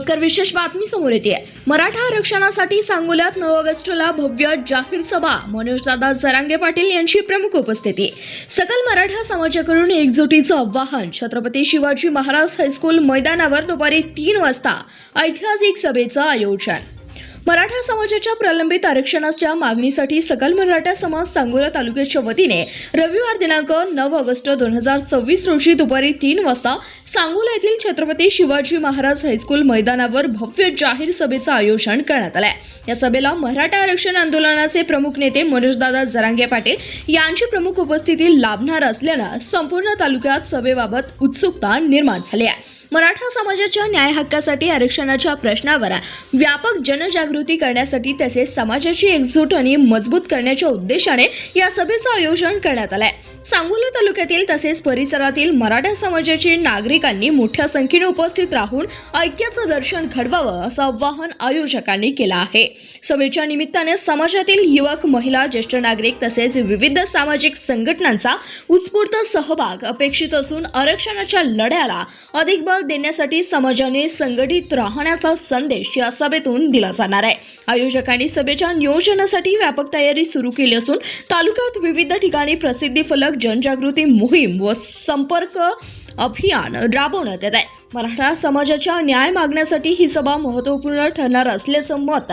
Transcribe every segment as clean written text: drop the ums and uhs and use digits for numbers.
नमस्कार. विशेष बातमी समोर येते. मराठा आरक्षणासाठी सांगोल्यात 9 ऑगस्टला भव्य जाहीर सभा. मनोजदादा जरांगे पाटील यांची प्रमुख उपस्थिती. सकल मराठा समाजाकडून एकजुटीचं आवाहन. छत्रपती शिवाजी महाराज हायस्कूल मैदानावर दुपारी 3 वाजता ऐतिहासिक सभेचं आयोजन. मराठा समाजाच्या प्रलंबित आरक्षणाच्या मागणीसाठी सकल मराठा समाज सांगोला तालुक्याच्या वतीने रविवार दिनांक 9 ऑगस्ट 2024 रोजी दुपारी 3 वाजता सांगोला येथील छत्रपती शिवाजी महाराज हायस्कूल मैदानावर भव्य जाहीर सभेचं आयोजन करण्यात आलंय. या सभेला मराठा आरक्षण आंदोलनाचे प्रमुख नेते मनोजदादा जरांगे पाटील यांची प्रमुख उपस्थिती लाभणार असल्यानं संपूर्ण तालुक्यात सभेबाबत उत्सुकता निर्माण झाली आहे. मराठा समाजाच्या न्याय हक्कासाठी आरक्षणाच्या प्रश्नावर व्यापक जनजागृती करण्यासाठी तसेच समाजाची एकजूट आणि मजबूत करण्याच्या उद्देशाने या सभेचं आयोजन करण्यात आलंय. सांगोला तालुक्यातील तसेच परिसरातील मराठा समाजाचे नागरिकांनी मोठ्या संख्येने उपस्थित राहून ऐक्याचं दर्शन घडवावं असं आवाहन आयोजकांनी केलं आहे. सभेच्या निमित्ताने समाजातील युवक, महिला, ज्येष्ठ नागरिक तसेच विविध सामाजिक संघटनांचा उत्स्फूर्त सहभाग अपेक्षित असून आरक्षणाच्या लढ्याला अधिक बळ देण्यासाठी समाजाने संघटित राहण्याचा संदेश या सभेतून दिला जाणार आहे. आयोजकांनी सभेच्या नियोजनासाठी व्यापक तयारी सुरू केली असून तालुक्यात विविध ठिकाणी प्रसिद्धी फलक, जनजागृती मोहीम व संपर्क अभियान राबवण्यात येत आहे. मराठा समाजाच्या न्याय मागण्यासाठी ही सभा महत्त्वपूर्ण ठरणार असल्याचं मत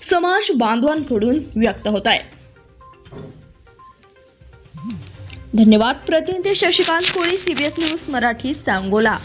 समाज बांधवांकडून व्यक्त होत आहे. धन्यवाद. प्रतिनिधी शशिकांत कोळी, CBS न्यूज मराठी, सांगोला.